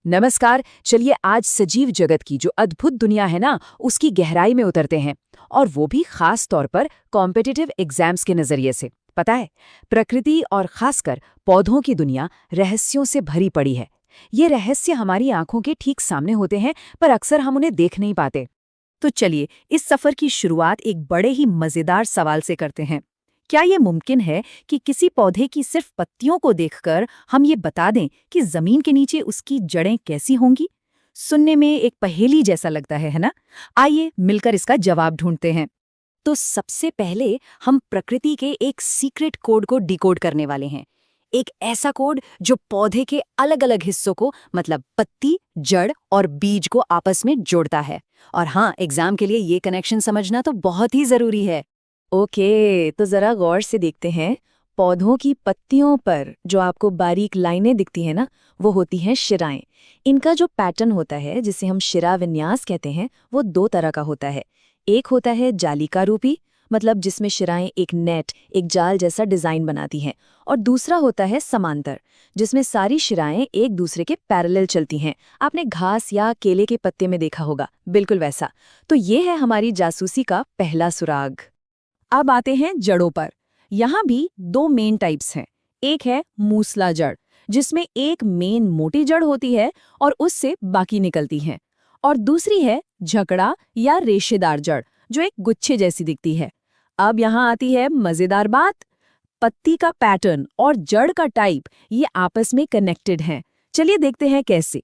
नमस्कार। चलिए आज सजीव जगत की जो अद्भुत दुनिया है ना, उसकी गहराई में उतरते हैं। और वो भी खास तौर पर कॉम्पिटिटिव एग्जाम्स के नजरिए से। पता है, प्रकृति और खासकर पौधों की दुनिया रहस्यों से भरी पड़ी है। ये रहस्य हमारी आंखों के ठीक सामने होते हैं, पर अक्सर हम उन्हें देख नहीं पाते। तो चलिए इस सफर की शुरुआत एक बड़े ही मजेदार सवाल से करते हैं। क्या ये मुमकिन है कि किसी पौधे की सिर्फ पत्तियों को देखकर हम ये बता दें कि जमीन के नीचे उसकी जड़ें कैसी होंगी? सुनने में एक पहेली जैसा लगता है ना? आइए मिलकर इसका जवाब ढूंढते हैं। तो सबसे पहले हम प्रकृति के एक सीक्रेट कोड को डिकोड करने वाले हैं। एक ऐसा कोड जो पौधे के अलग अलग हिस्सों को, मतलब पत्ती, जड़ और बीज को आपस में जोड़ता है। और हाँ, एग्जाम के लिए ये कनेक्शन समझना तो बहुत ही जरूरी है। ओके, तो जरा गौर से देखते हैं। पौधों की पत्तियों पर जो आपको बारीक लाइनें दिखती हैं ना, वो होती हैं शिराएं। इनका जो पैटर्न होता है, जिसे हम शिरा विन्यास कहते हैं, वो दो तरह का होता है। एक होता है जालिका रूपी, मतलब जिसमें शिराएं एक नेट, एक जाल जैसा डिजाइन बनाती हैं। और दूसरा होता है समांतर, जिसमें सारी शिराएं एक दूसरे के पैरेलल चलती हैं। आपने घास या केले के पत्ते में देखा होगा, बिल्कुल वैसा। तो ये है हमारी जासूसी का पहला सुराग। अब आते हैं जड़ों पर। यहाँ भी दो मेन टाइप्स हैं। एक है मूसला जड़, जिसमें एक मेन मोटी जड़ होती है और उससे बाकी निकलती हैं। और दूसरी है झकड़ा या रेशेदार जड़, जो एक गुच्छे जैसी दिखती है। अब यहाँ आती है मजेदार बात। पत्ती का पैटर्न और जड़ का टाइप ये आपस में कनेक्टेड हैं। चलिए देखते हैं कैसे।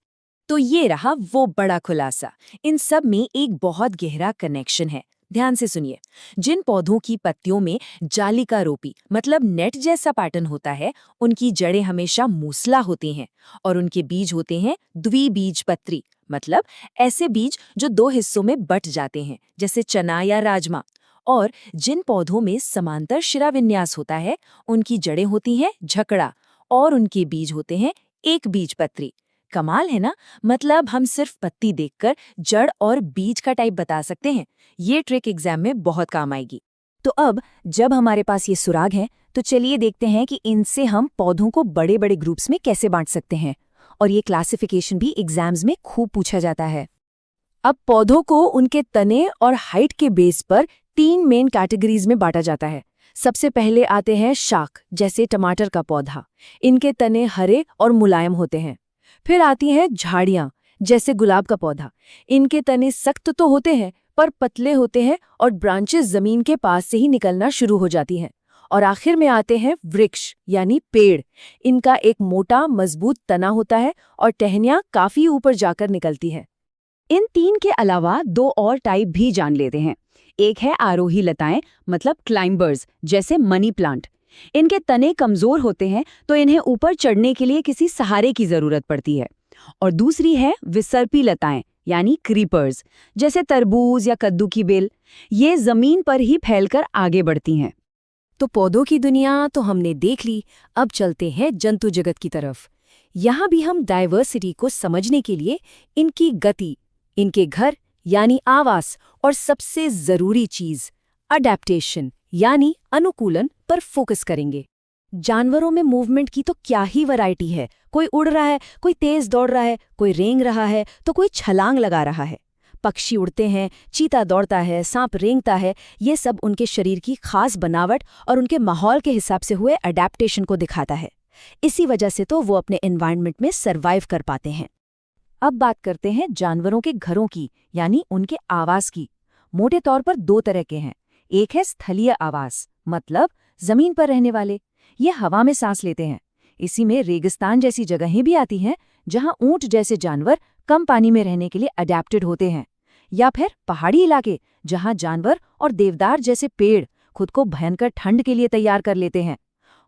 तो ये रहा वो बड़ा खुलासा। इन सब में एक बहुत गहरा कनेक्शन है। ध्यान से सुनिए। जिन पौधों की पत्तियों में जालिका रोपी, मतलब नेट जैसा पैटर्न होता है, उनकी जड़ें हमेशा मूसला होती हैं। और उनके बीज होते हैं द्विबीजपत्री, मतलब ऐसे बीज जो दो हिस्सों में बट जाते हैं, जैसे चना या राजमा। और जिन पौधों में समांतर शिरा विन्यास होता है, उनकी जड़ें होती हैं झकड़ा और उनके बीज होते हैं एक बीजपत्री। कमाल है ना? मतलब हम सिर्फ पत्ती देखकर जड़ और बीज का टाइप बता सकते हैं। ये ट्रिक एग्जाम में बहुत काम आएगी। तो अब जब हमारे पास ये सुराग हैं, तो चलिए देखते हैं कि इनसे हम पौधों को बड़े बड़े ग्रुप्स में कैसे बांट सकते हैं। और ये क्लासिफिकेशन भी एग्जाम्स में खूब पूछा जाता है। अब पौधों को उनके तने और हाइट के बेस पर 3 मेन कैटेगरीज में बांटा जाता है। सबसे पहले आते हैं शाक, जैसे टमाटर का पौधा। इनके तने हरे और मुलायम होते हैं। फिर आती हैं झाड़ियां, जैसे गुलाब का पौधा। इनके तने सख्त तो होते हैं, पर पतले होते हैं और ब्रांचेस जमीन के पास से ही निकलना शुरू हो जाती हैं। और आखिर में आते हैं वृक्ष, यानी पेड़। इनका एक मोटा मजबूत तना होता है और टहनियां काफी ऊपर जाकर निकलती हैं। इन 3 के अलावा 2 और टाइप भी जान लेते हैं। एक है आरोही लताएं, मतलब क्लाइंबर्स, जैसे मनी प्लांट। इनके तने कमजोर होते हैं, तो इन्हें ऊपर चढ़ने के लिए किसी सहारे की जरूरत पड़ती है। और दूसरी है विसर्पी लताएं, यानी क्रीपर्स, जैसे तरबूज या कद्दू की बेल। ये जमीन पर ही फैलकर आगे बढ़ती हैं। तो पौधों की दुनिया तो हमने देख ली। अब चलते हैं जंतु जगत की तरफ। यहाँ भी हम डाइवर्सिटी को समझने के लिए इनकी गति, इनके घर यानी आवास, और सबसे जरूरी चीज अडैप्टेशन यानी अनुकूलन पर फोकस करेंगे। जानवरों में मूवमेंट की तो क्या ही वैरायटी है। कोई उड़ रहा है, कोई तेज दौड़ रहा है, कोई रेंग रहा है, तो कोई छलांग लगा रहा है। पक्षी उड़ते हैं, चीता दौड़ता है, सांप रेंगता है। ये सब उनके शरीर की खास बनावट और उनके माहौल के हिसाब से हुए अडैप्टेशन को दिखाता है। इसी वजह से तो वो अपने एनवायरनमेंट में सर्वाइव कर पाते हैं। अब बात करते हैं जानवरों के घरों की, यानी उनके आवास की। मोटे तौर पर 2 तरह के हैं। एक है स्थलीय आवास, मतलब जमीन पर रहने वाले। ये हवा में सांस लेते हैं। इसी में रेगिस्तान जैसी जगहें भी आती हैं, जहां ऊंट जैसे जानवर कम पानी में रहने के लिए अडैप्टेड होते हैं। या फिर पहाड़ी इलाके, जहां जानवर और देवदार जैसे पेड़ खुद को भयंकर ठंड के लिए तैयार कर लेते हैं।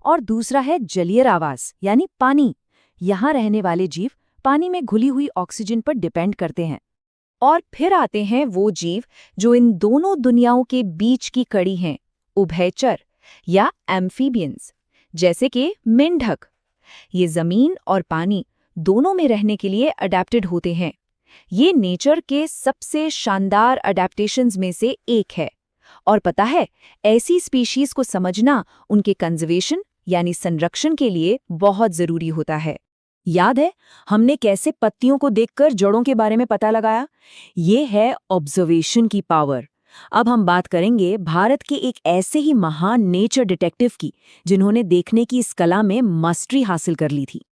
और दूसरा है जलीय आवास, यानी पानी। यहाँ रहने वाले जीव पानी में घुली हुई ऑक्सीजन पर डिपेंड करते हैं। और फिर आते हैं वो जीव जो इन दोनों दुनियाओं के बीच की कड़ी हैं, उभयचर या एम्फीबियंस, जैसे कि मेंढक। ये जमीन और पानी दोनों में रहने के लिए अडैप्टेड होते हैं। ये नेचर के सबसे शानदार अडैप्टेशंस में से एक है। और पता है, ऐसी स्पीशीज को समझना उनके कंजर्वेशन यानी संरक्षण के लिए बहुत जरूरी होता है। याद है हमने कैसे पत्तियों को देखकर जड़ों के बारे में पता लगाया? ये है ऑब्जर्वेशन की पावर। अब हम बात करेंगे भारत के एक ऐसे ही महान नेचर डिटेक्टिव की, जिन्होंने देखने की इस कला में मास्टरी हासिल कर ली थी।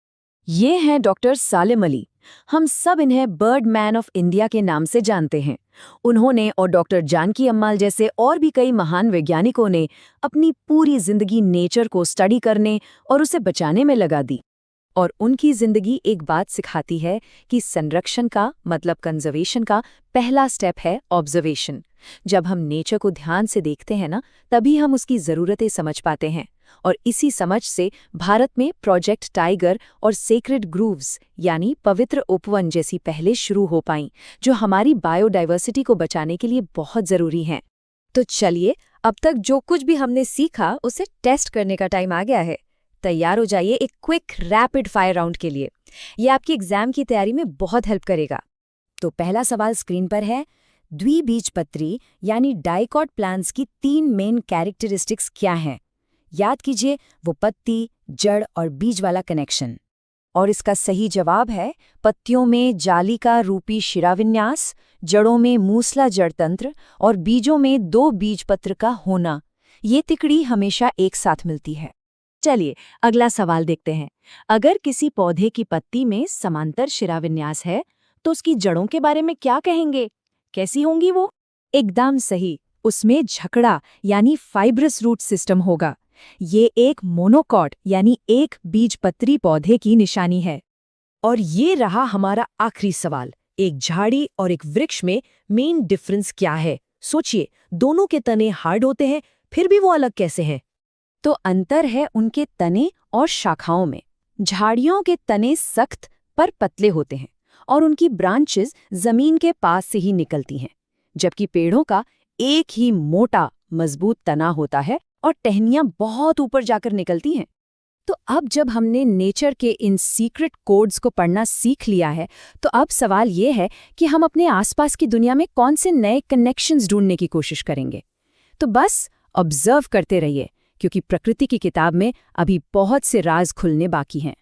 ये हैं डॉक्टर सालिम अली। हम सब इन्हें बर्ड मैन ऑफ इंडिया के नाम से जानते हैं। उन्होंने और डॉक्टर जानकी अम्माल जैसे और भी कई महान वैज्ञानिकों ने अपनी पूरी जिंदगी नेचर को स्टडी करने और उसे बचाने में लगा दी। और उनकी जिंदगी एक बात सिखाती है कि संरक्षण का मतलब कंजर्वेशन का पहला स्टेप है ऑब्जर्वेशन। जब हम नेचर को ध्यान से देखते हैं ना, तभी हम उसकी ज़रूरतें समझ पाते हैं। और इसी समझ से भारत में प्रोजेक्ट टाइगर और सेक्रेड ग्रूव्स यानी पवित्र उपवन जैसी पहले शुरू हो पाईं, जो हमारी बायोडाइवर्सिटी को बचाने के लिए बहुत ज़रूरी हैं। तो चलिए, अब तक जो कुछ भी हमने सीखा उसे टेस्ट करने का टाइम आ गया है। तैयार हो जाइए एक क्विक रैपिड फायर राउंड के लिए। ये आपकी एग्जाम की तैयारी में बहुत हेल्प करेगा। तो पहला सवाल स्क्रीन पर है, द्विबीजपत्री यानी डाइकॉट प्लांट्स की 3 मेन कैरेक्टरिस्टिक्स क्या हैं? याद कीजिए, वो पत्ती, जड़ और बीज वाला कनेक्शन। और इसका सही जवाब है पत्तियों में जालिका रूपी शिराविन्यास, जड़ों में मूसला जड़ तंत्र और बीजों में 2 बीजपत्र का होना। ये तिकड़ी हमेशा एक साथ मिलती है। चलिए अगला सवाल देखते हैं। अगर किसी पौधे की पत्ती में समांतर शिराविन्यास है, तो उसकी जड़ों के बारे में क्या कहेंगे? कैसी होंगी वो? एकदम सही, उसमें झकड़ा यानी फाइब्रस रूट सिस्टम होगा। ये एक मोनोकॉट यानी एक बीजपत्री पौधे की निशानी है। और ये रहा हमारा आखिरी सवाल, एक झाड़ी और एक वृक्ष में मेन डिफरेंस क्या है? सोचिए, दोनों के तने हार्ड होते हैं, फिर भी वो अलग कैसे हैं? तो अंतर है उनके तने और शाखाओं में। झाड़ियों के तने सख्त पर पतले होते हैं और उनकी ब्रांचेस जमीन के पास से ही निकलती हैं, जबकि पेड़ों का एक ही मोटा मजबूत तना होता है और टहनियां बहुत ऊपर जाकर निकलती हैं। तो अब जब हमने नेचर के इन सीक्रेट कोड्स को पढ़ना सीख लिया है, तो अब सवाल ये है कि हम अपने आसपास की दुनिया में कौन से नए कनेक्शंस ढूंढने की कोशिश करेंगे। तो बस ऑब्जर्व करते रहिए, क्योंकि प्रकृति की किताब में अभी बहुत से राज खुलने बाकी हैं।